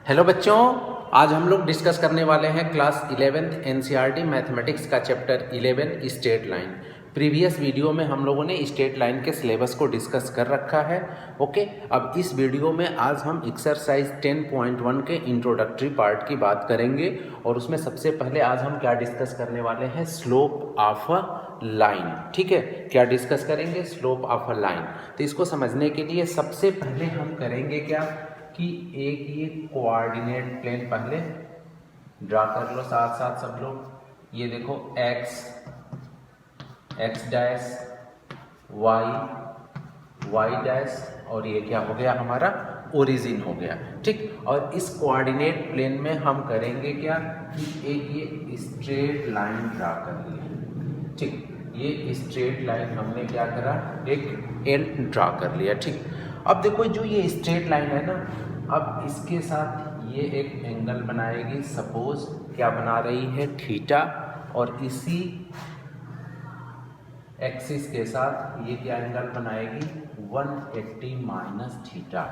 Hello बच्चों, आज हम लोग डिस्कस करने वाले हैं क्लास 11th एनसीईआरटी मैथमेटिक्स का chapter 11 straight line. Previous video में हम लोगों ने स्ट्रेट लाइन के सिलेबस को डिस्कस कर रखा है। ओके, अब इस वीडियो में आज हम एक्सरसाइज 10.1 के इंट्रोडक्टरी पार्ट की बात करेंगे और उसमें सबसे पहले आज हम क्या डिस्कस करने वाले हैं, स्लोप ऑफ अ लाइन। ठीक है, क्या डिस्कस करेंगे, स्लोप ऑफ अ लाइन। तो इसको समझने के लिए सबसे पहले हम करेंगे क्या कि एक ये कोऑर्डिनेट प्लेन पहले ड्रा कर लो साथ साथ सब लोग। ये देखो एक्स डैश, वाई डैश, और ये क्या हो गया हमारा, ओरिजिन हो गया। ठीक, और इस कोऑर्डिनेट प्लेन में हम करेंगे क्या कि एक ये स्ट्रेट लाइन ड्रा कर लिया। ठीक, ये स्ट्रेट लाइन हमने क्या करा, एक एल ड्रा कर लिया। ठीक, अब देखो जो ये स्ट्रेट लाइन है ना, अब इसके साथ ये एक एंगल बनाएगी। सपोज क्या बना रही है, थीटा, और इसी एक्सिस के साथ ये क्या एंगल बनाएगी, 180 माइनस थीटा।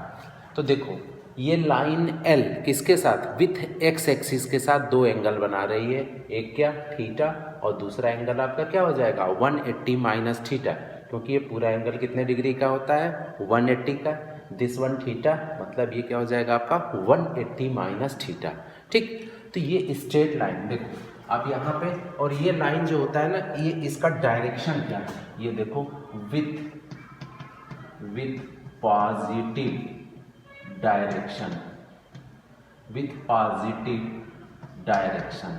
तो देखो ये लाइन L किसके साथ, विथ एक्स एक्सिस के साथ दो एंगल बना रही है, एक क्या थीटा और दूसरा एंगल आपका क्या हो जाएगा 180 माइनस थीटा, क्योंकि ये पूरा एंगल कितने डिग्री का होता है 180 का। दिस वन थीटा, मतलब ये क्या हो जाएगा आपका 180 माइनस थीटा। ठीक, तो ये स्ट्रेट लाइन देखो आप यहाँ पे, और ये लाइन जो होता है ना, ये इसका डायरेक्शन क्या है, ये देखो with positive direction,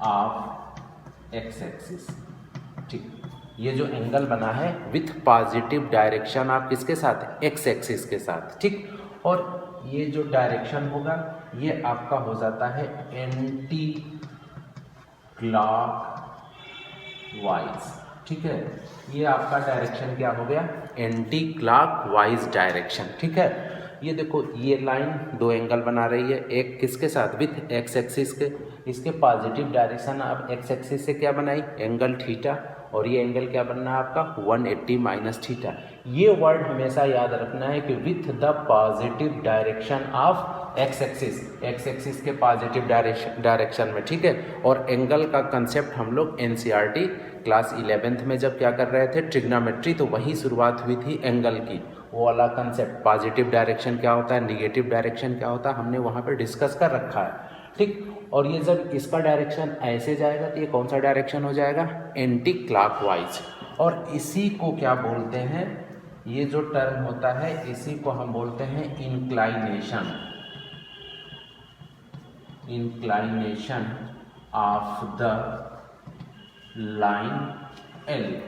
of x axis. ठीक, ये जो एंगल बना है विथ पॉजिटिव डायरेक्शन आप किसके साथ, एक्स एक्सिस के साथ। ठीक, और ये जो डायरेक्शन होगा ये आपका हो जाता है एंटी क्लॉक वाइज। ठीक है, ये आपका डायरेक्शन क्या हो गया, एंटी क्लॉक वाइज डायरेक्शन। ठीक है, ये देखो ये लाइन दो एंगल बना रही है, एक किसके साथ, विथ एक्स एक्सिस के, इसके पॉजिटिव डायरेक्शन अब एक्स एक्सिस से क्या बनाई, एंगल थीटा, और ये एंगल क्या बनना है आपका 180 माइनस थीटा। ये वर्ड हमेशा याद रखना है कि with the positive direction of x axis के पॉजिटिव डायरेक्शन में। ठीक है, और एंगल का कंसेप्ट हम लोग एनसीईआरटी क्लास 11th में जब क्या कर रहे थे, ट्रिग्नोमेट्री, तो वही शुरुआत हुई थी एंगल की। वो वाला कंसेप्ट पॉजिटिव डायरेक्शन क्या होता है, निगेटिव डायरेक्शन क्या होता है, हमने वहाँ पे डिस्कस कर रखा है। ठीक, और ये जब इसका डायरेक्शन ऐसे जाएगा तो ये कौन सा डायरेक्शन हो जाएगा, एंटी क्लॉकवाइज। और इसी को क्या बोलते हैं, ये जो टर्म होता है इसी को हम बोलते हैं inclination of the line L.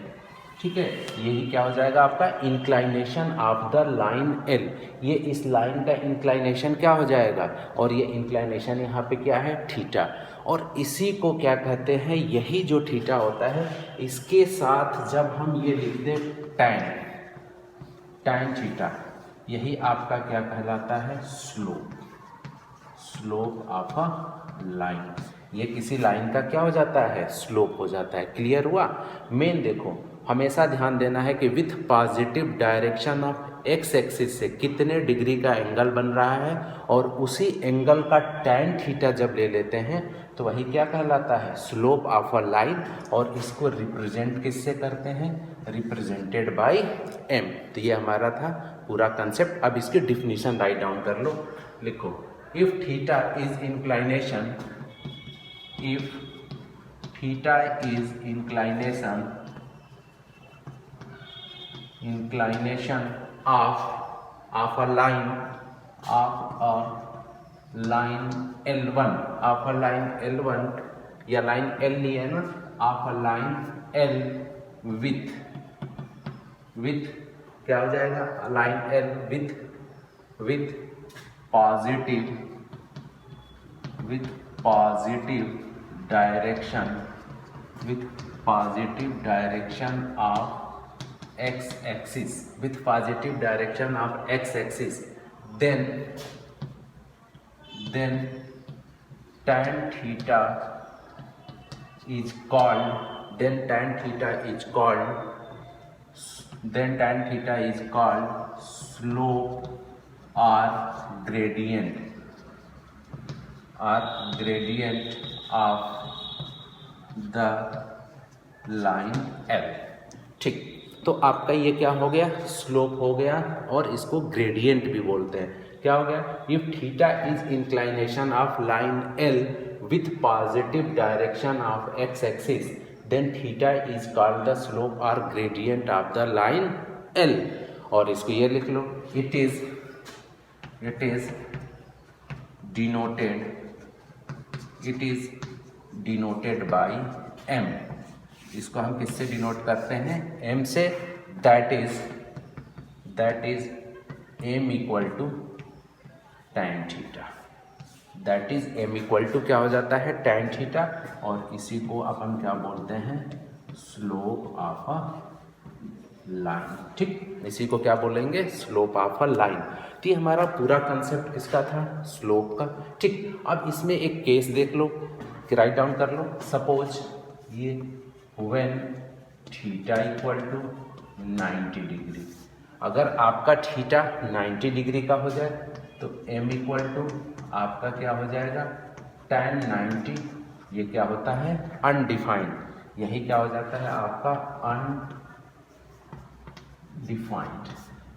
ठीक है, यही क्या हो जाएगा आपका inclination of the line L. ये इस लाइन का इंक्लाइनेशन क्या हो जाएगा, और ये इंक्लाइनेशन यहाँ पे क्या है, थीटा। और इसी को क्या कहते हैं, यही जो थीटा होता है इसके साथ जब हम ये लिख दें टैन थीटा, यही आपका क्या कहलाता है, स्लोप ऑफ अ लाइन। ये किसी लाइन का क्या हो जाता है, स्लोप हो जाता है। क्लियर हुआ। मेन देखो हमेशा ध्यान देना है कि with positive direction of x axis से कितने डिग्री का एंगल बन रहा है, और उसी एंगल का टैन थीटा जब ले लेते हैं तो वही क्या कहलाता है, स्लोप ऑफ अ लाइन। और इसको रिप्रेजेंट किससे करते हैं, रिप्रेजेंटेड बाय एम। तो ये हमारा था पूरा कंसेप्ट। अब इसकी डिफिनीशन राइट डाउन कर लो, लिखो, if theta is inclination of a line L1, of a line L1 या लाइन L ली है ना, of a line L with क्या हो जाएगा, line L with positive direction of x axis, then tan theta is called slope are gradient of the line L। ठीक, तो आपका ये क्या हो गया, स्लोप हो गया, और इसको ग्रेडियंट भी बोलते हैं। क्या हो गया, if theta is inclination of line L with positive direction of x axis, then theta is called the slope और gradient of the line L। और इसको ये लिख लो, it is denoted by m। इसको हम किससे डिनोट करते हैं, m से। That is m equal to tan theta. That is m equal to क्या हो जाता है, tan थीटा, और इसी को अपन क्या बोलते हैं, स्लोप ऑफ अ लाइन। ठीक, इसी को क्या बोलेंगे, स्लोप ऑफ अ लाइन। तो ये हमारा पूरा कंसेप्ट किसका था, स्लोप का। ठीक, अब इसमें एक केस देख लो, राइट डाउन कर लो। सपोज ये when theta equal to 90 degree, अगर आपका थीटा 90 डिग्री का हो जाए तो m इक्वल टू आपका क्या हो जाएगा, tan 90। ये क्या होता है, अनडिफाइंड। यही क्या हो जाता है आपका अनडिफाइंड।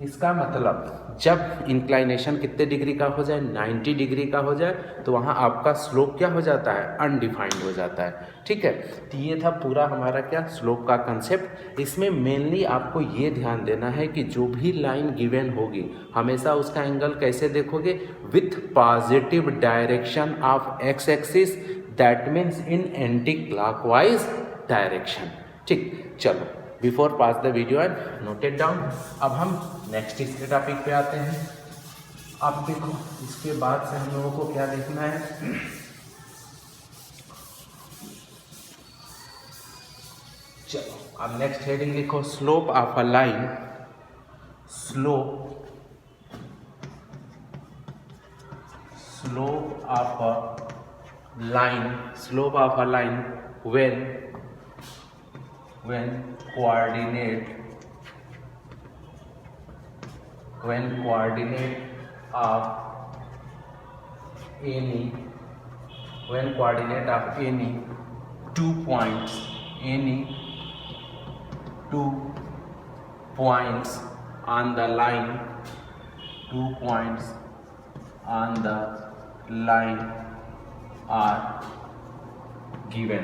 इसका मतलब जब इंक्लाइनेशन कितने डिग्री का हो जाए, 90 डिग्री का हो जाए, तो वहाँ आपका स्लोप क्या हो जाता है, अनडिफाइंड हो जाता है। ठीक है, तो ये था पूरा हमारा क्या, स्लोप का कंसेप्ट। इसमें मेनली आपको ये ध्यान देना है कि जो भी लाइन गिवन होगी हमेशा उसका एंगल कैसे देखोगे, with positive direction of x axis, that means in anti clockwise direction. ठीक, चलो before pause the video and note it down. अब हम नेक्स्ट इसके टॉपिक पे आते हैं। अब देखो, इसके बाद से हम लोगों को क्या देखना है, चलो अब नेक्स्ट हेडिंग लिखो, slope of a line. Slope of a line when coordinate of any 2 points on the line, 2 points on the line are given,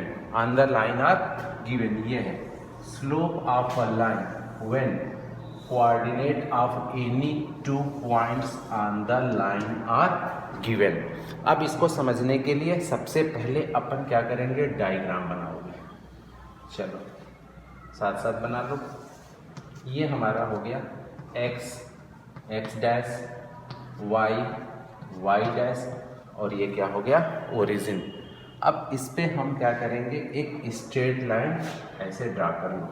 ये है slope of a line when coordinate of any 2 points on the line are given. अब इसको समझने के लिए सबसे पहले अपन क्या करेंगे, डायग्राम बनाओगे। चलो साथ साथ बना लो। ये हमारा हो गया x डैश, y डैश, और ये क्या हो गया, ओरिजिन। अब इस पे हम क्या करेंगे, एक स्ट्रेट लाइन ऐसे ड्रा कर लो।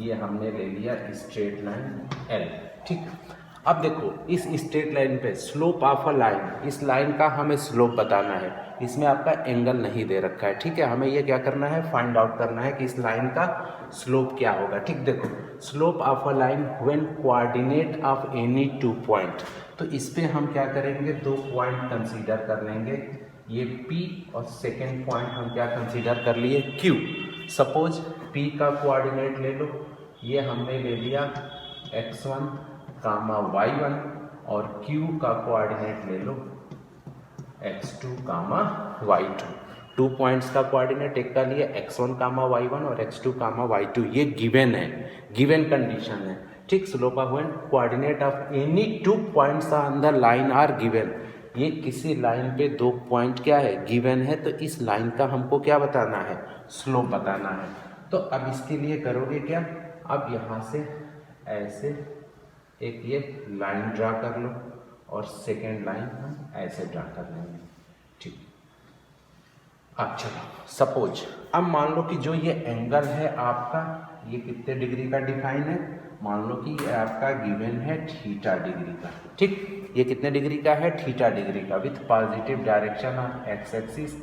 ये हमने ले लिया स्ट्रेट लाइन L। ठीक, अब देखो इस स्ट्रेट लाइन पे स्लोप ऑफ अ लाइन, इस लाइन का हमें स्लोप बताना है। इसमें आपका एंगल नहीं दे रखा है। ठीक है, हमें ये क्या करना है, फाइंड आउट करना है कि इस लाइन का स्लोप क्या होगा। ठीक, देखो slope of a line when coordinate of any 2 point, तो इस पे हम क्या करेंगे, 2 पॉइंट कंसीडर कर लेंगे, ये P, और सेकेंड पॉइंट हम क्या कंसीडर कर लिए, Q। सपोज P का कोऑर्डिनेट ले लो, ये हमने ले लिया x1, y1, और Q का कोऑर्डिनेट ले लो x2, y2। 2 पॉइंट्स का कोऑर्डिनेट एक का लिए x1, y1 और x2, y2। ये गिवन है, गिवन कंडीशन है। ठीक, slope of when coordinate of any 2 points on the line are given. ये किसी लाइन पे 2 पॉइंट क्या है, गिवन है, तो इस लाइन का हमको क्या बताना है, स्लोप बताना है। तो अब इसके लिए करोगे क्या, अब यहाँ से ऐसे एक ये लाइन ड्रा कर लो, और सेकेंड लाइन हम ऐसे ड्रा कर लेंगे। ठीक, अब चलो सपोज अब मान लो कि जो ये एंगल है आपका, ये कितने डिग्री का डिफाइन है, मान लो कि ये आपका गिवन है थीटा डिग्री का। ठीक, ये कितने डिग्री का है, थीटा डिग्री का, with positive direction of x axis.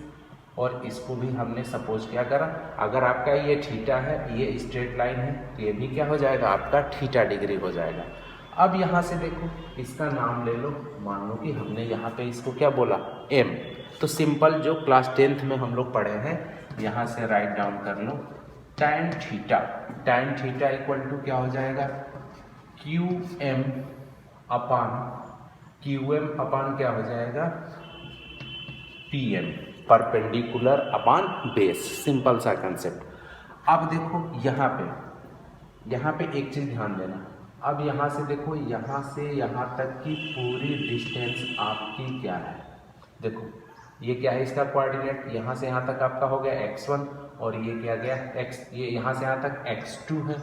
और इसको भी हमने सपोज क्या करा, अगर आपका ये थीटा है, ये स्ट्रेट लाइन है, तो ये भी क्या हो जाएगा, आपका थीटा डिग्री हो जाएगा। अब यहाँ से देखो इसका नाम ले लो, मान लो कि हमने यहाँ पे इसको क्या बोला, m। तो सिंपल जो क्लास 10th में हम लोग पढ़े हैं, यहाँ से राइट डाउन कर लो tan theta. tan theta equal to क्या हो जाएगा, QM अपान क्या हो जाएगा, PM, perpendicular upon base. Simple सा कंसेप्ट। अब देखो यहाँ पे एक चीज़ ध्यान देना। अब यहाँ से देखो, यहाँ से यहाँ तक की पूरी डिस्टेंस आपकी क्या है, देखो ये क्या है इसका कोऑर्डिनेट, यहाँ से यहाँ तक आपका हो गया x1 और ये क्या गया x, ये यहाँ से यहाँ तक x2 है,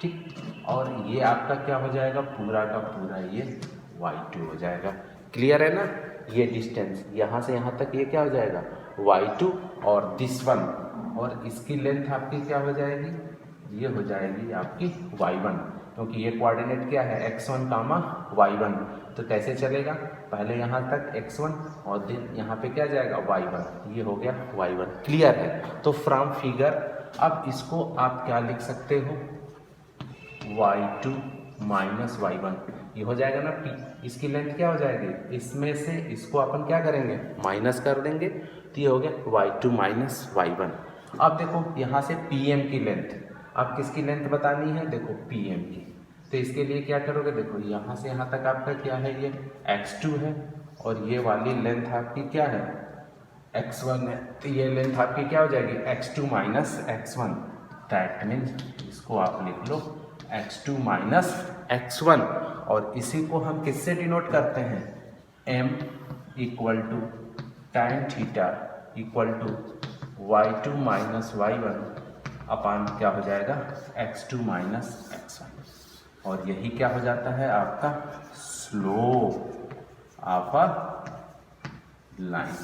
ठीक। और ये आपका क्या हो जाएगा, पूरा का पूरा ये y2 हो जाएगा। क्लियर है ना, ये डिस्टेंस यहाँ से यहाँ तक ये क्या हो जाएगा y2 और दिस वन, और इसकी लेंथ आपकी क्या हो जाएगी, ये हो जाएगी आपकी y1, क्योंकि ये कोऑर्डिनेट क्या है x1 कामा y1। तो कैसे चलेगा, पहले यहाँ तक x1 और देन यहाँ पे क्या जाएगा y1, ये हो गया y1। क्लियर है। तो फ्रॉम फिगर अब इसको आप क्या लिख सकते हो, y2 माइनस y1, ये हो जाएगा ना p। इसकी लेंथ क्या हो जाएगी, इसमें से इसको अपन क्या करेंगे माइनस कर देंगे, तो ये हो गया y2 माइनस y1। अब देखो यहाँ से pm की लेंथ, आप किसकी लेंथ बतानी है, देखो pm की। तो इसके लिए क्या करोगे, देखो यहाँ से यहाँ तक आपका क्या है, ये x2 है और ये वाली लेंथ आपकी क्या है x1 है। तो ये लेंथ आपकी क्या हो जाएगी x2 minus x1। That means इसको आप लिख लो x2 माइनस x1, और इसी को हम किससे डिनोट करते हैं, m equal to tan theta equal to y2 minus y1 upon क्या हो जाएगा x2 माइनस x1। और यही क्या हो जाता है आपका स्लोप ऑफ अ लाइन,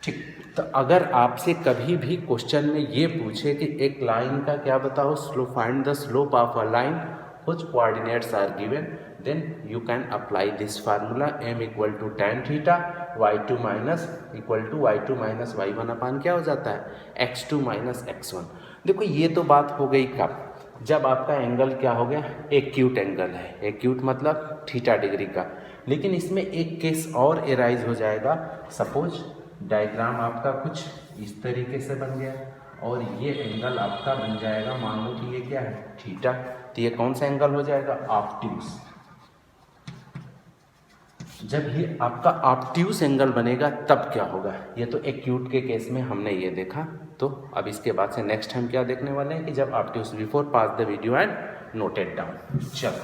ठीक। तो अगर आपसे कभी भी क्वेश्चन में ये पूछे कि एक लाइन का क्या बताओ slope, find the slope of a line which coordinates are given, then you can apply this formula m equal to tan theta y2 minus equal to y2 minus y1 upon क्या हो जाता है x2 minus x1। देखो ये तो बात हो गई कब, जब आपका एंगल क्या हो गया एक्यूट एंगल है, एक्यूट मतलब थीटा डिग्री का। लेकिन इसमें एक केस और एराइज हो जाएगा, सपोज डायग्राम आपका कुछ इस तरीके से बन गया और ये एंगल आपका बन जाएगा, मान लो कि ये क्या है थीटा, तो ये कौन सा एंगल हो जाएगा ऑब्ट्यूस। जब ये आपका ऑब्ट्यूस एंगल बनेगा तब क्या होगा, ये तो एक्यूट के केस में हमने ये देखा। तो अब इसके बाद से नेक्स्ट हम क्या देखने वाले हैं कि जब obtuse, before pause the video and note it down. चलो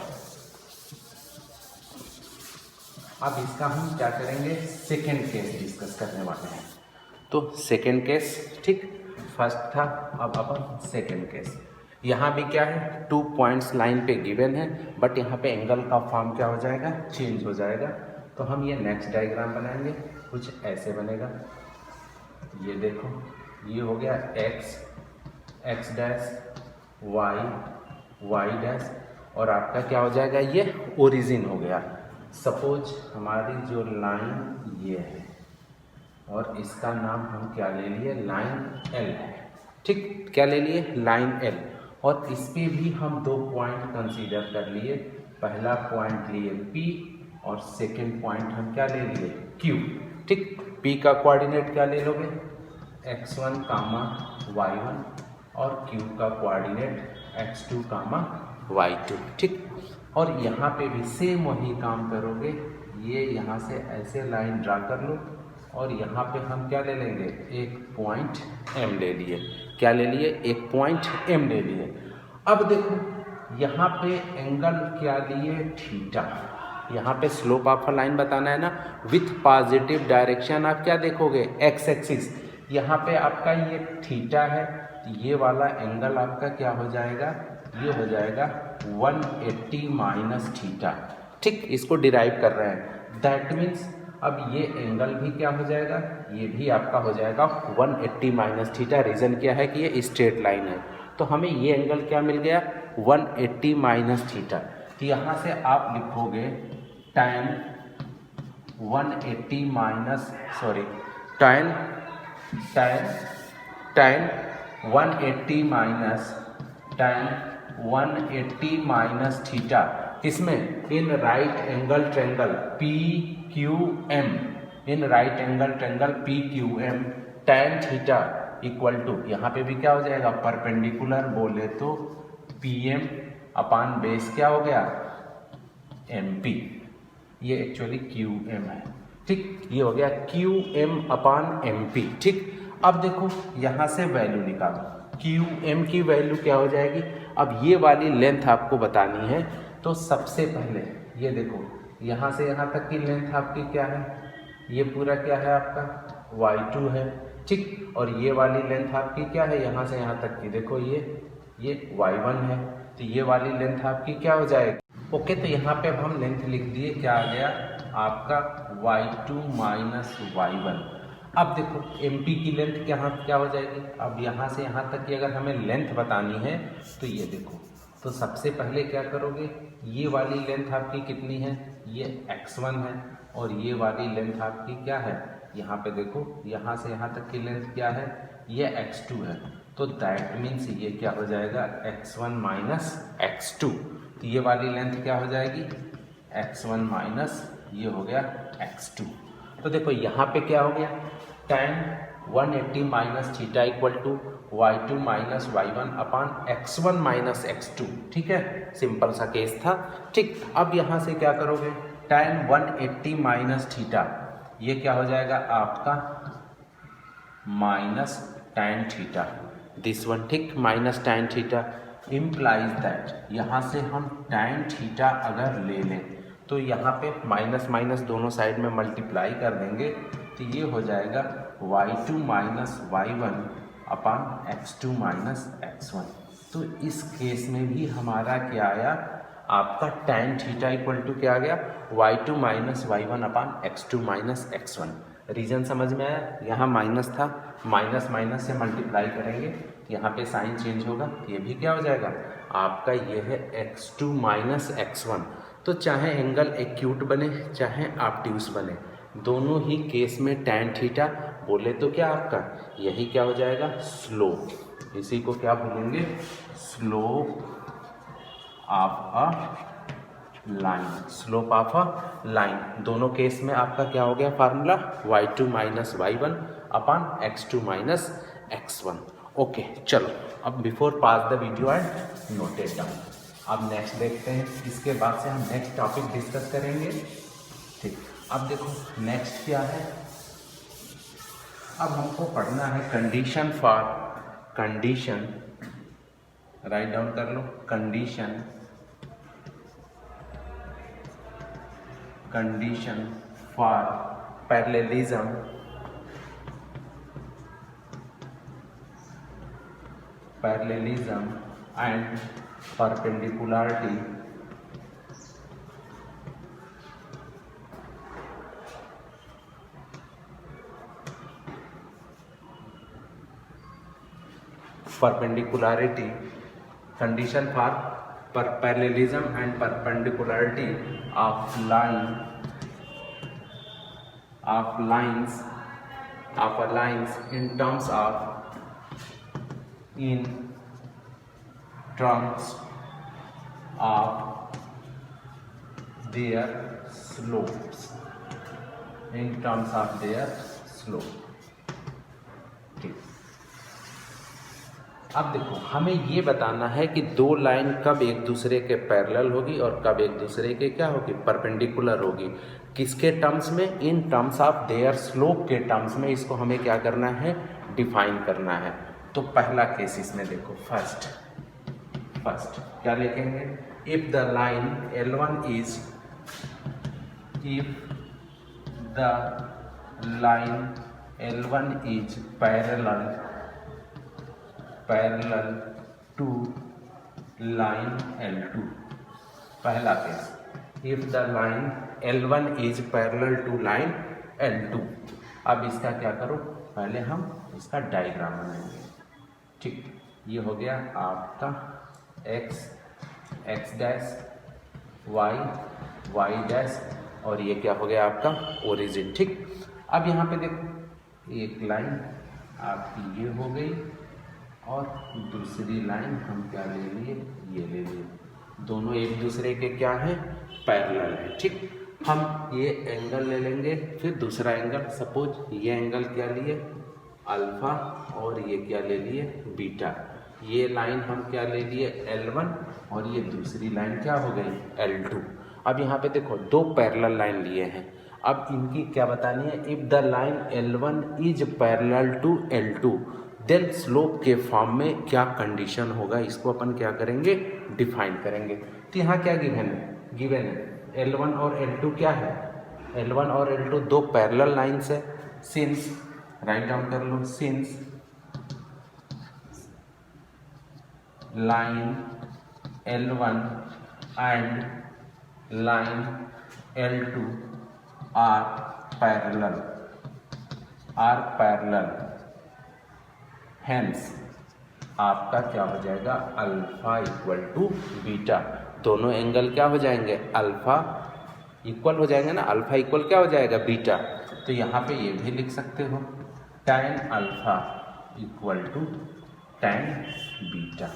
अब इसका हम क्या करेंगे, सेकेंड केस डिस्कस करने वाले हैं। तो सेकेंड केस, ठीक, फर्स्ट था, अब अपन सेकेंड केस। यहाँ भी क्या है 2 पॉइंट्स लाइन पे गिवन है, बट यहाँ पे एंगल का फॉर्म क्या हो जाएगा चेंज हो जाएगा। तो हम ये नेक्स्ट डायग्राम बनाएंगे, कुछ ऐसे बनेगा। ये देखो ये हो गया x डैश y डैश, और आपका क्या हो जाएगा ये ओरिजिन हो गया। सपोज हमारी जो लाइन ये है और इसका नाम हम क्या ले लिए लाइन L है, ठीक, क्या ले लिए लाइन L। और इस पे भी हम 2 पॉइंट कंसीडर कर लिए, पहला पॉइंट लिए P और सेकेंड पॉइंट हम क्या ले लिए Q, ठीक। P का कोऑर्डिनेट क्या ले लोगे x1 कामा y1 और Q का कोऑर्डिनेट x2 कामा y2, ठीक। और यहाँ पे भी सेम वही काम करोगे, ये यहाँ से ऐसे लाइन ड्रा कर लो और यहाँ पे हम क्या ले लेंगे एक पॉइंट M ले लिए, क्या ले लिए एक पॉइंट M ले लिए। अब देखो यहाँ पे एंगल क्या लिए थीटा, यहाँ पे स्लोप ऑफ अ लाइन बताना है ना, विथ पॉजिटिव डायरेक्शन आप क्या देखोगे एक्स एक्सिस, यहाँ पे आपका ये थीटा है, ये वाला एंगल आपका क्या हो जाएगा, ये हो जाएगा 180 माइनस थीटा, ठीक। इसको डिराइव कर रहे हैं, दैट मीन्स अब ये एंगल भी क्या हो जाएगा, ये भी आपका हो जाएगा 180 माइनस थीटा। रीज़न क्या है कि ये स्ट्रेट लाइन है, तो हमें ये एंगल क्या मिल गया 180 माइनस थीटा। तो यहाँ से आप लिखोगे tan 180 minus tan 180 minus tan 180 minus theta किसमें? In right angle triangle P Q M, in right angle triangle P Q M tan theta equal to, यहाँ पे भी क्या हो जाएगा? परपेंडिकुलर बोले तो पी एम अपान बेस क्या हो गया? M P. ये एक्चुअली क्यू एम है, ठीक। ये हो गया Q M upon M P, ठीक। अब देखो यहाँ से वैल्यू निकालो, क्यू एम की वैल्यू क्या हो जाएगी? अब ये वाली लेंथ आपको बतानी है, तो सबसे पहले ये देखो यहाँ से यहाँ तक की लेंथ आपकी क्या है? ये पूरा क्या है आपका? y2 है, ठीक। और ये वाली लेंथ आपकी क्या है? यहाँ से यहाँ तक की देखो ये y1 है, तो ये वाली लेंथ आपकी क्या हो जाएगी? ओके, तो यहाँ पे अब हम लेंथ लिख दिए, क्या आ गया आपका? y2 minus y1। अब देखो MP की लेंथ क्या हो जाएगी? अब यहाँ से यहाँ तक की अगर हमें लेंथ बतानी है तो ये देखो, तो सबसे पहले क्या करोगे? ये वाली लेंथ आपकी कितनी है? ये x1 है, और ये वाली लेंथ आपकी क्या है? यहाँ पे देखो, यहाँ से यहाँ तक की लेंथ क्या है? ये x2 है, तो दैट मीन्स ये क्या हो जाएगा? x1 minus x2। तो ये वाली लेंथ क्या हो जाएगी? x1 माइनस ये हो गया x2। तो देखो यहाँ पे क्या हो गया? tan 180 minus theta equal to y2 minus y1 upon x1 minus x2, ठीक है। सिंपल सा केस था, ठीक। अब यहाँ से क्या करोगे? tan 180 माइनस थीटा, ये क्या हो जाएगा आपका? Minus tan theta, this one, ठीक। Minus tan theta implies that, यहाँ से हम tan थीटा अगर ले लें तो यहाँ पे माइनस माइनस दोनों साइड में मल्टीप्लाई कर देंगे, तो ये हो जाएगा y2 माइनस y1 अपान x2 माइनस x1। तो इस केस में भी हमारा क्या आया? आपका tan थीटा इक्वल टू क्या आ गया? y2 माइनस y1 अपान x2 माइनस x1। रीजन समझ में आया? यहाँ माइनस था, माइनस माइनस से मल्टीप्लाई करेंगे, यहाँ पे साइन चेंज होगा, ये भी क्या हो जाएगा आपका? ये है x2 माइनस x1। तो चाहे एंगल एक्यूट बने चाहे ऑब्ट्यूस बने, दोनों ही केस में tan थीटा बोले तो क्या आपका यही क्या हो जाएगा? स्लोप। इसी को क्या बोलेंगे? Slope of a line, slope of a line. दोनों केस में आपका क्या हो गया फार्मूला? y2 माइनस y1 अपान x2 माइनस x1। ओके, चलो अब before pause the video and note it down. अब नेक्स्ट देखते हैं, इसके बाद से हम नेक्स्ट टॉपिक डिस्कस करेंगे, ठीक। अब देखो नेक्स्ट क्या है? अब हमको पढ़ना है condition for, condition write down कर लो, condition for parallelism and perpendicularity condition for parallelism and perpendicularity of lines in terms of their slopes, ठीक। अब देखो हमें ये बताना है कि दो लाइन कब एक दूसरे के पैरेलल होगी और कब एक दूसरे के क्या होगी? परपेंडिकुलर होगी। किसके टर्म्स में? In terms of their slope के टर्म्स में इसको हमें क्या करना है? डिफाइन करना है। तो पहला केस इसमें देखो, फर्स्ट क्या लिखेंगे? If the line L1 is parallel to line L2। पहला case, if the line L1 is parallel to line L2। अब इसका क्या करो? पहले हम इसका डायग्राम बनाएंगे, ठीक। ये हो गया आपका x डैश, y डैश, और ये क्या हो गया आपका? ओरिजिन, ठीक। अब यहाँ पे देखो एक लाइन आपकी ये हो गई और दूसरी लाइन हम क्या ले लिए? ये ले लिए। दोनों एक दूसरे के क्या हैं, पैरेलल है। ठीक, हम ये एंगल ले लेंगे, फिर दूसरा एंगल, सपोज ये एंगल क्या लिए, अल्फा, और ये क्या ले लिए, बीटा। ये लाइन हम क्या ले लिए, L1, और ये दूसरी लाइन क्या हो गई, L2। अब यहाँ पे देखो दो पैरेलल लाइन लिए हैं, अब इनकी क्या बतानी है, if the line L1 is parallel to L2 then slope के फॉर्म में क्या कंडीशन होगा, इसको अपन क्या करेंगे, डिफाइन करेंगे। तो यहाँ क्या गिवन है L1 और L2 क्या है, L1 और L2 दो पैरेलल लाइंस है। सिंस, राइट डाउन कर लो, since line L1 and line L2 are parallel, hence आपका क्या हो जाएगा, अल्फा इक्वल टू बीटा। दोनों एंगल क्या हो जाएंगे, अल्फा इक्वल हो जाएंगे ना, अल्फा इक्वल क्या हो जाएगा, बीटा। तो यहाँ पे ये भी लिख सकते हो, tan alpha equal to tan beta.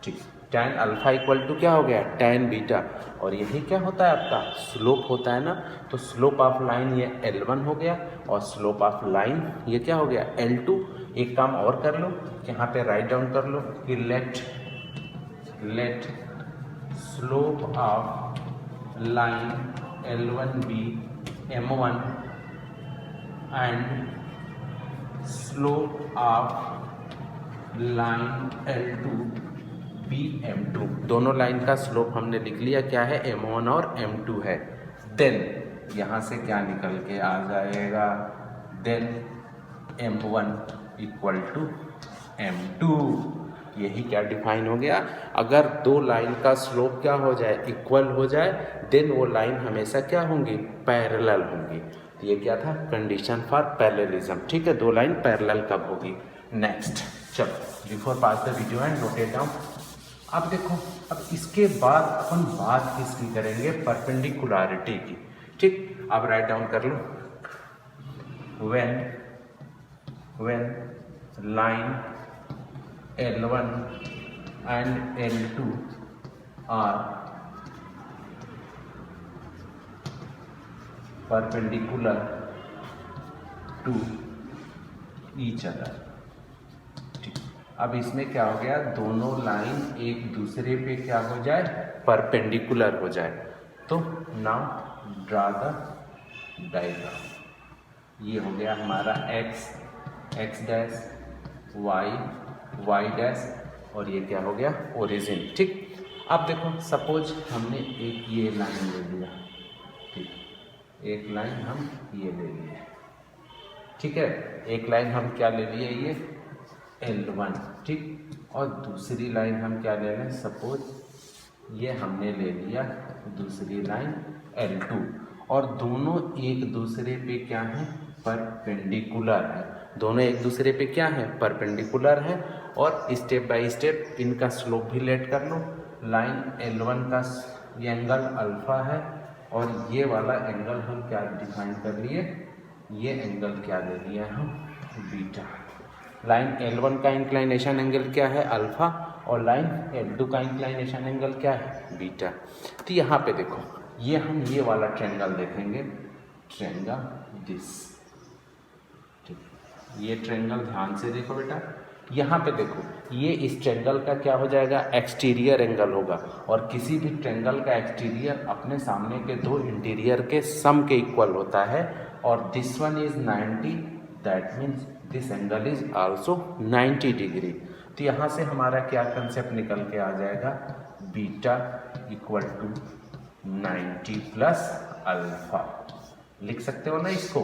ठीक, tan अल्फा इक्वल टू क्या हो गया, tan बीटा। और यही क्या होता है आपका स्लोप होता है ना, तो स्लोप ऑफ लाइन ये L1 हो गया, और स्लोप ऑफ लाइन ये क्या हो गया, L2। एक काम और कर लो, यहाँ पे राइट डाउन कर लो कि let slope of line L1 be M1 and slope of line L2 be M2। दोनों लाइन का स्लोप हमने लिख लिया, क्या है, M1 और M2 है। देन यहाँ से क्या निकल के आ जाएगा, then M1 equal to M2। यही क्या डिफाइन हो गया, अगर दो लाइन का स्लोप क्या हो जाए, इक्वल हो जाए, देन वो लाइन हमेशा क्या होंगी, पैरेलल होंगी। तो ये क्या था, कंडीशन फॉर पैरेललिज्म। ठीक है, दो लाइन पैरेलल कब होगी। नेक्स्ट, चलो before pause the video and note it down. अब देखो, अब इसके बाद अपन बात किसकी करेंगे, परपेंडिकुलरिटी की। ठीक, अब राइट डाउन कर लो, when line L1 and L2 are perpendicular to each other। ठीक, अब इसमें क्या हो गया, दोनों लाइन एक दूसरे पे क्या हो जाए, परपेंडिकुलर हो जाए। तो नाउ ड्रा द डायग्राम। ये हो गया हमारा x डैश, y डैश, और ये क्या हो गया, ओरिजिन। ठीक, अब देखो सपोज हमने एक ये लाइन ले लिया, ठीक, एक लाइन हम ये ले लिए, ठीक है, एक लाइन हम क्या ले लिए, ये L1, ठीक, और दूसरी लाइन हम क्या ले लें, सपोज ये हमने ले लिया दूसरी लाइन L2, और दोनों एक दूसरे पे क्या है, परपेंडिकुलर है। दोनों एक दूसरे पे क्या है, परपेंडिकुलर है। और स्टेप बाय स्टेप इनका स्लोप भी लेट कर लो। लाइन L1 का ये एंगल अल्फा है, और ये वाला एंगल हम क्या डिफाइन कर लिए, ये एंगल क्या ले लिया हम, बीटा। लाइन L1 का इंक्लाइनेशन एंगल क्या है, अल्फा, और लाइन L2 का इंक्लाइनेशन एंगल क्या है, बीटा। तो यहाँ पे देखो, ये हम ये वाला ट्रायंगल देखेंगे, ट्रायंगल दिस, ठीक, ये ट्रायंगल ध्यान से देखो बेटा। यहाँ पे देखो, ये इस ट्रायंगल का क्या हो जाएगा, एक्सटीरियर एंगल होगा, और किसी भी ट्रायंगल का एक्सटीरियर अपने सामने के दो इंटीरियर के सम के इक्वल होता है। और this one is 90, that means this angle is also 90 degree. तो यहाँ से हमारा क्या कंसेप्ट निकल के आ जाएगा, beta equal to 90 plus alpha. लिख सकते हो ना इसको,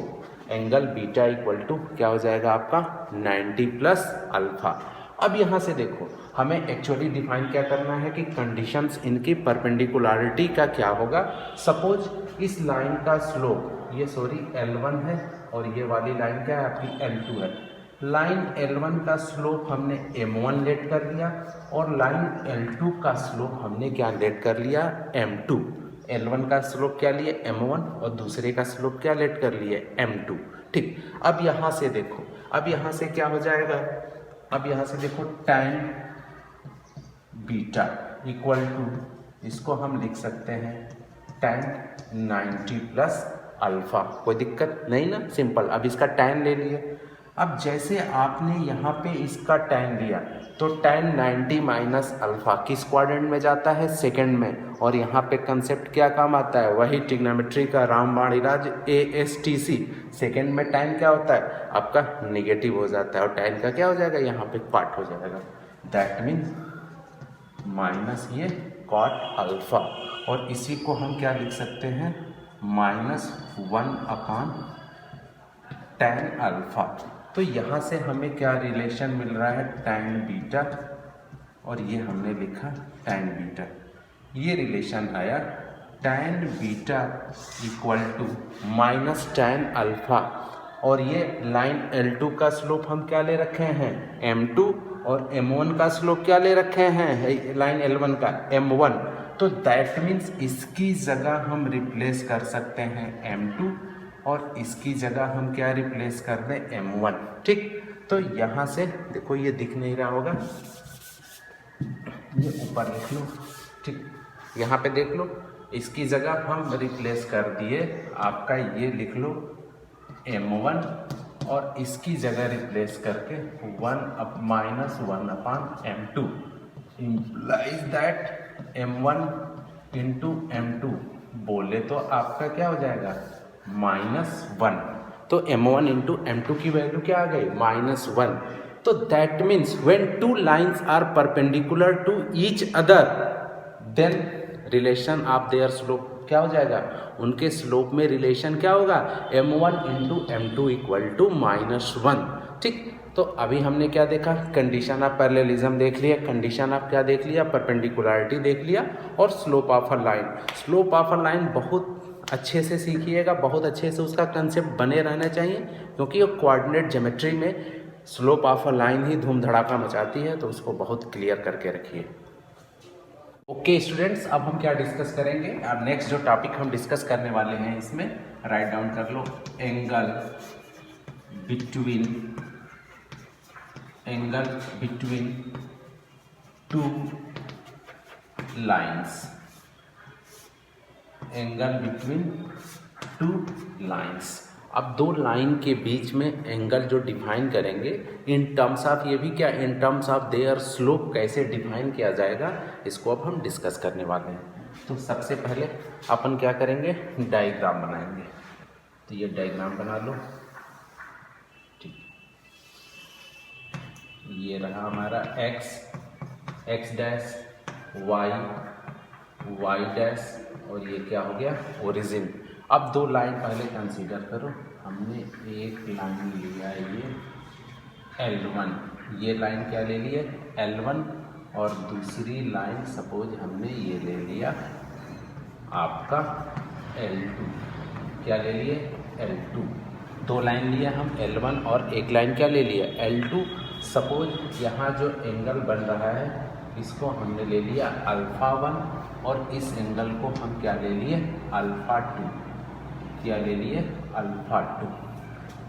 एंगल बीटा इक्वल टू क्या हो जाएगा आपका, 90 प्लस अल्फा। अब यहाँ से देखो, हमें एक्चुअली डिफाइन क्या करना है कि कंडीशंस इनकी परपेंडिकुलरिटी का क्या होगा। सपोज इस लाइन का स्लोप, ये सॉरी L1 है, और ये वाली लाइन क्या है आपकी, L2 है। लाइन L1 का स्लोप हमने M1 लेट कर लिया, और लाइन L2 का स्लोप हमने क्या लेट कर लिया, M2। L1 का स्लोप क्या लिए, M1, और दूसरे का स्लोप क्या लेट कर लिए, M2। ठीक, अब यहाँ से देखो, अब यहाँ से क्या हो जाएगा, अब यहाँ से देखो tan बीटा इक्वल टू इसको हम लिख सकते हैं tan 90 प्लस अल्फ़ा। कोई दिक्कत नहीं ना, सिंपल। अब इसका tan ले लिए। अब जैसे आपने यहाँ पे इसका tan लिया तो tan 90 माइनस अल्फ़ा किस क्वाड्रेंट में जाता है? सेकंड में। और यहाँ पे कंसेप्ट क्या काम आता है? वही ट्रिग्नोमेट्री का रामबाण इलाज ASTC। सेकंड में tan क्या होता है? आपका नेगेटिव हो जाता है और tan का क्या हो जाएगा? यहाँ पे पार्ट हो जाएगा। दैट मीन्स माइनस ये कॉट अल्फ़ा, और इसी को हम क्या लिख सकते हैं? -1 अपान tan अल्फ़ा। तो यहाँ से हमें क्या रिलेशन मिल रहा है? tan बीटा, और ये हमने लिखा tan बीटा। ये रिलेशन आया tan beta equal to minus tan alpha, और ये लाइन L2 का स्लोप हम क्या ले रखे हैं? M2, और M1 का स्लोप क्या ले रखे हैं? लाइन L1 का M1। तो दैट मीन्स इसकी जगह हम रिप्लेस कर सकते हैं M2, और इसकी जगह हम क्या रिप्लेस कर दें? M1। ठीक, तो यहाँ से देखो, ये दिख नहीं रहा होगा, ये ऊपर लिख लो। ठीक, यहाँ पे देख लो, इसकी जगह हम रिप्लेस कर दिए आपका, ये लिख लो M1, और इसकी जगह रिप्लेस करके 1 अपान M2 implies that M1 into M2 बोले तो आपका क्या हो जाएगा? -1। तो M1 इंटू M2 की वैल्यू क्या आ गई? -1। तो that means when two lines are perpendicular to each other then relation of their slope क्या हो जाएगा? उनके स्लोप में रिलेशन क्या होगा? M1 into M2 equal to -1। ठीक, तो अभी हमने क्या देखा? कंडीशन ऑफ पैरेललिज्म देख लिया, कंडीशन ऑफ क्या देख लिया? परपेंडिकुलरिटी देख लिया, और slope of a line. Slope of a line बहुत अच्छे से सीखिएगा, बहुत अच्छे से उसका कंसेप्ट बने रहना चाहिए, क्योंकि वो कोऑर्डिनेट ज्योमेट्री में स्लोप ऑफ अ लाइन ही धूम धड़ाका मचाती है, तो उसको बहुत क्लियर करके रखिए। ओके स्टूडेंट्स, अब हम क्या डिस्कस करेंगे? अब नेक्स्ट जो टॉपिक हम डिस्कस करने वाले हैं, इसमें राइट डाउन कर लो, angle between two lines. Angle between two lines. अब दो लाइन के बीच में एंगल जो डिफाइन करेंगे इन टर्म्स ऑफ, ये भी क्या, in terms of their slope कैसे डिफाइन किया जाएगा, इसको अब हम डिस्कस करने वाले हैं। तो सबसे पहले अपन क्या करेंगे? डायग्राम बनाएंगे। तो ये डायग्राम बना लो। ठीक, ये रहा हमारा x डैश, y डैश, और ये क्या हो गया? ओरिजिन। अब दो लाइन पहले कंसीडर करो। हमने एक लाइन लिया ये L1, ये लाइन क्या ले लिए? L1, और दूसरी लाइन सपोज हमने ये ले लिया आपका L2। क्या ले लिए? L2। दो लाइन लिया हम L1, और एक लाइन क्या ले लिया? L2। सपोज यहाँ जो एंगल बन रहा है इसको हमने ले लिया α1, और इस एंगल को हम क्या ले लिए? α2। क्या ले लिए? α2।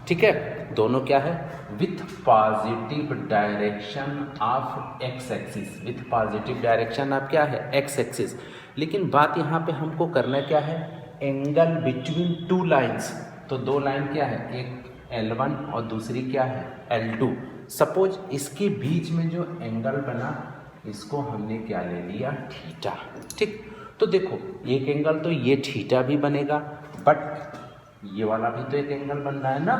ठीक है, दोनों क्या है? With positive direction of x axis. With positive direction of क्या है? x axis. लेकिन बात यहाँ पे हमको करना क्या है? Angle between two lines. तो दो लाइन क्या है? एक L1 और दूसरी क्या है? L2। सपोज इसके बीच में जो एंगल बना इसको हमने क्या ले लिया? थीटा। ठीक, तो देखो एक एंगल तो ये थीटा भी बनेगा, बट ये वाला भी तो एक एंगल बन रहा है ना,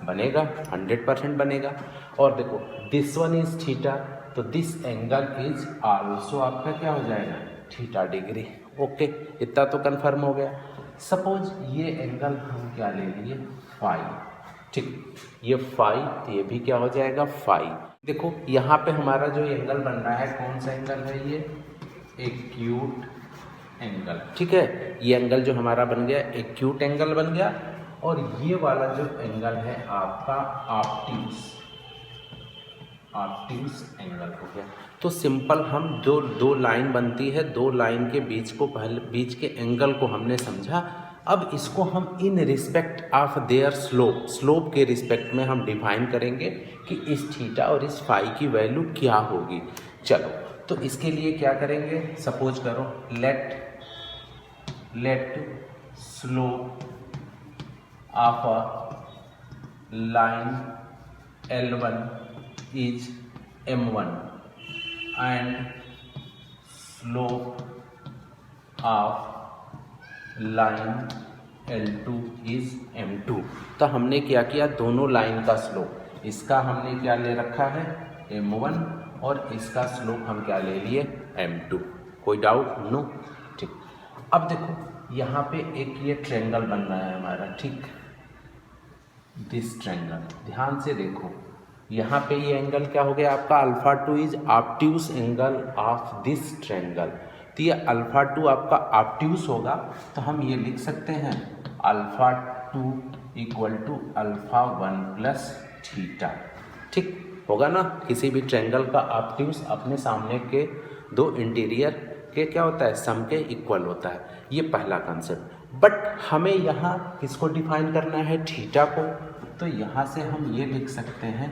बनेगा, 100% बनेगा। और देखो दिस वन इज थीटा, तो दिस एंगल इज आल्सो आपका क्या हो जाएगा? Theta degree. ओके, इतना तो कंफर्म हो गया। सपोज ये एंगल हम क्या ले लिए? फाई। ठीक, ये फाई, तो ये भी क्या हो जाएगा? फाई। देखो यहाँ पे हमारा जो एंगल बन रहा है कौन सा एंगल है? ये एक्यूट एंगल। ठीक है, ये एंगल जो हमारा बन गया एक्यूट एंगल बन गया, और ये वाला जो एंगल है आपका ऑब्ट्यूज एंगल हो गया। तो सिंपल हम दो लाइन बनती है, दो लाइन के बीच को पहले बीच के एंगल को हमने समझा। अब इसको हम in respect of their slope के रिस्पेक्ट में हम डिफाइन करेंगे कि इस थीटा और इस फाई की वैल्यू क्या होगी। चलो तो इसके लिए क्या करेंगे, सपोज करो let slope of a line L1 is M1 and slope of line L2 is M2। तो हमने क्या किया, दोनों लाइन का स्लोप, इसका हमने क्या ले रखा है M1 और इसका स्लोप हम क्या ले लिए M2। कोई डाउट? नो। ठीक, अब देखो यहाँ पे एक ये ट्रायंगल बन रहा है हमारा, ठीक, दिस ट्रायंगल, ध्यान से देखो यहाँ पे ये एंगल क्या हो गया आपका, alpha 2 is obtuse angle of this triangle. तो ये अल्फा 2 आपका ऑब्ट्यूस होगा, तो हम ये लिख सकते हैं alpha 2 equal to alpha 1 plus theta. ठीक होगा ना, किसी भी ट्रायंगल का ऑब्ट्यूस अपने सामने के दो इंटीरियर के क्या होता है, सम के इक्वल होता है। ये पहला कंसेप्ट। बट हमें यहाँ किसको डिफाइन करना है, थीटा को। तो यहाँ से हम ये लिख सकते हैं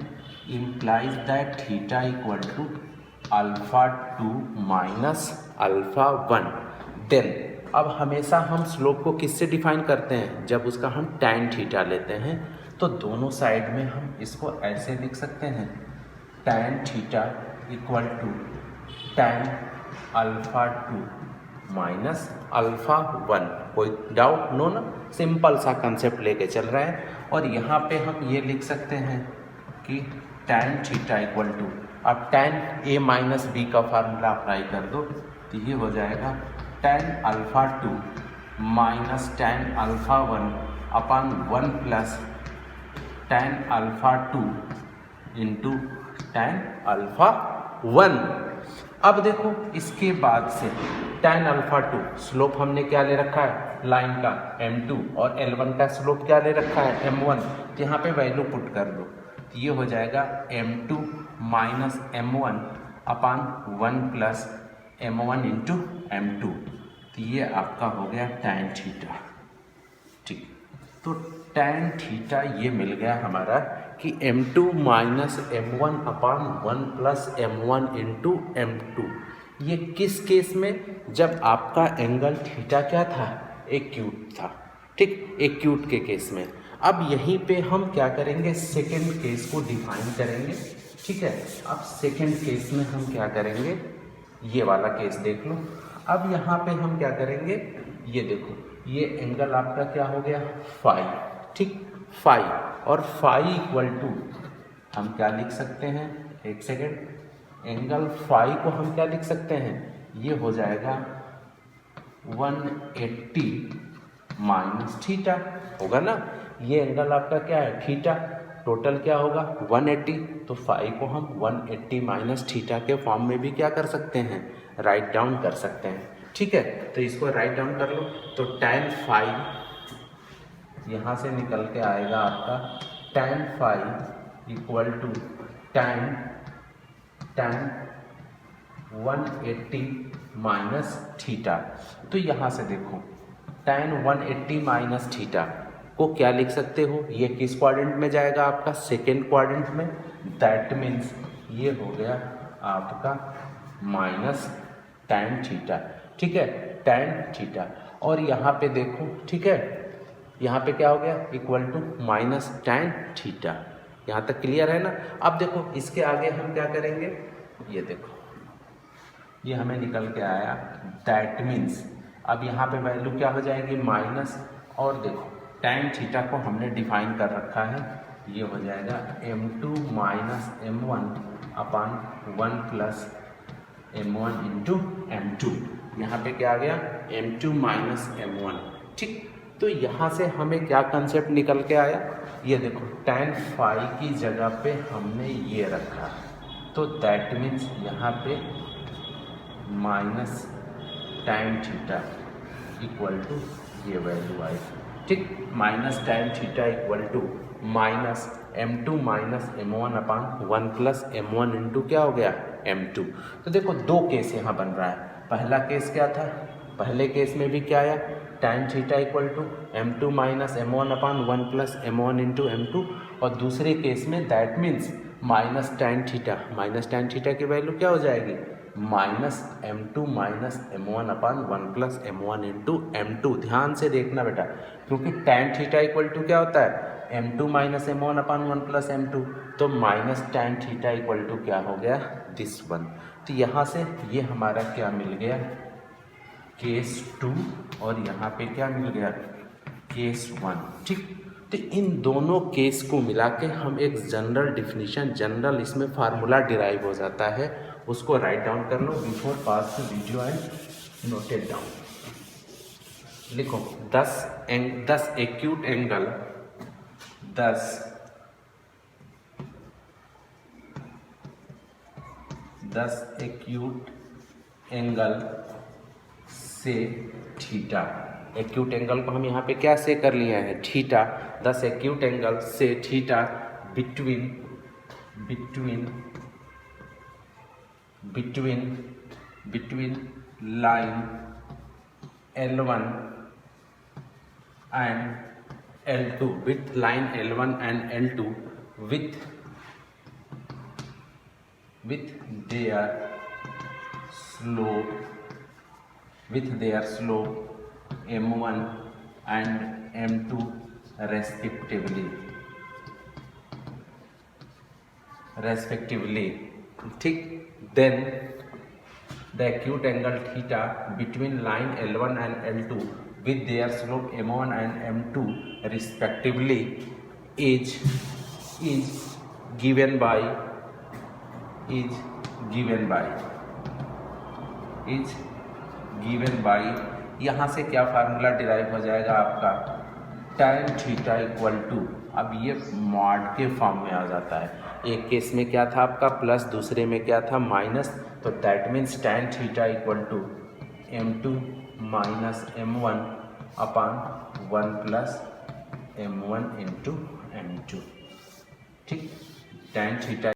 implies that theta equal to alpha 2 minus alpha 1। Then अब हमेशा हम स्लोप को किससे डिफाइन करते हैं, जब उसका हम टैन थीटा लेते हैं। तो दोनों साइड में हम इसको ऐसे लिख सकते हैं tan theta equal to tan alpha 2 minus alpha 1। कोई डाउट? नो ना, सिंपल सा कंसेप्ट लेके चल रहा है। और यहाँ पे हम ये लिख सकते हैं कि टैन थीटा इक्वल टू, अब टैन ए माइनस बी का फार्मूला अप्लाई कर दो, तो ये हो जाएगा tan alpha 2 minus tan alpha 1 upon 1 plus tan alpha 2 into tan alpha 1। अब देखो इसके बाद से टैन अल्फा 2 स्लोप हमने क्या ले रखा है लाइन का M2 और L1 का स्लोप क्या ले रखा है M1। तो यहाँ पे वैल्यू पुट कर दो, तो ये हो जाएगा M2 minus M1 upon 1 plus M1 into M2। तो ये आपका हो गया टैन थीटा। ठीक, तो टैन थीटा ये मिल गया हमारा कि M2 minus M1 upon 1 plus M1 into M2। ये किस केस में, जब आपका एंगल थीटा क्या था, एक्यूट था। ठीक, एक्यूट के केस में। अब यहीं पे हम क्या करेंगे, सेकेंड केस को डिफाइन करेंगे। ठीक है, अब सेकेंड केस में हम क्या करेंगे, ये वाला केस देख लो। अब यहाँ पे हम क्या करेंगे, ये देखो ये एंगल आपका क्या हो गया फाई। ठीक, फाई और फाई इक्वल टू हम क्या लिख सकते हैं, एक सेकेंड, एंगल फाई को हम क्या लिख सकते हैं, ये हो जाएगा 180 माइनस थीटा। होगा ना, ये एंगल आपका क्या है थीटा, टोटल क्या होगा 180। तो फाई को हम 180 माइनस थीटा के फॉर्म में भी क्या कर सकते हैं, राइट डाउन कर सकते हैं। ठीक है, तो इसको राइट डाउन कर लो। तो टैन फाई यहाँ से निकल के आएगा आपका tan phi equal to tan 180 minus theta. तो यहाँ से देखो टैन 180 माइनस थीटा को क्या लिख सकते हो, ये किस क्वाड्रेंट में जाएगा आपका, सेकेंड क्वाड्रेंट में। दैट मीन्स ये हो गया आपका माइनस टैन थीटा। ठीक है, टैन थीटा। और यहाँ पे देखो, ठीक है, यहाँ पे क्या हो गया equal to minus tan theta. यहाँ तक क्लियर है ना। अब देखो इसके आगे हम क्या करेंगे, ये देखो ये हमें निकल के आया, दैट मीन्स अब यहाँ पे वैल्यू क्या हो जाएगी माइनस, और देखो टैन थीटा को हमने डिफाइन कर रखा है, ये हो जाएगा M2 minus M1 upon 1 plus M1 into M2। यहाँ पे क्या आ गया M2 माइनस M1। ठीक, तो यहाँ से हमें क्या कंसेप्ट निकल के आया, ये देखो टैन फाई की जगह पे हमने ये रखा, तो दैट मीन्स यहाँ पे minus tan theta equal to ये वैल्यू आई। ठीक, minus tan theta equal to minus M2 minus M1 upon 1 plus M1 into क्या हो गया M2। तो देखो दो केस यहाँ बन रहा है। पहला केस क्या था, पहले केस में भी क्या आया tan theta equal to M2 minus M1 upon 1 plus M1 into M2। और दूसरे केस में that means minus tan theta की वैल्यू क्या हो जाएगी -m2 minus m1 upon 1 plus m1 into m2। ध्यान से देखना बेटा, क्योंकि tan थीटा इक्वल टू क्या होता है, m2 minus m1 upon 1 plus m2, तो minus tan theta equal to क्या हो गया, दिस वन। तो यहाँ से ये हमारा क्या मिल गया, केस 2, और यहाँ पे क्या मिल गया, केस 1। ठीक, तो इन दोनों केस को मिला के हम एक जनरल डिफिनीशन, जनरल इसमें फार्मूला डिराइव हो जाता है, उसको राइट डाउन कर लो before pause the video and note it down. लिखो 10 एक्यूट एंगल, 10 एक्यूट एंगल से थीटा। एक्यूट एंगल को हम यहाँ पे क्या से कर लिए हैं, थीटा। 10 एक्यूट एंगल से theta between line L1 and L2, with line L1 and L2 with their slope m1 and m2 respectively। ठीक, then the acute angle theta between line L1 and L2 with their slope m1 and m2 respectively is given by यहाँ से क्या formula derive हो जाएगा आपका, tan theta equal to, अब ये mod के फॉर्म में आ जाता है। एक केस में क्या था आपका प्लस, दूसरे में क्या था माइनस, तो that means tan theta equal to m2 minus m1 upon 1 plus m1 into m2। ठीक, tan थीटा